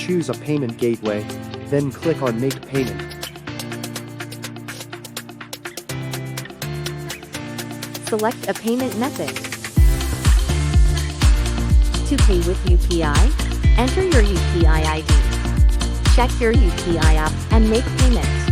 choose a payment gateway, then click on Make Payment. Select a payment method. To pay with UPI, enter your UPI ID. Check your UPI app and make payment.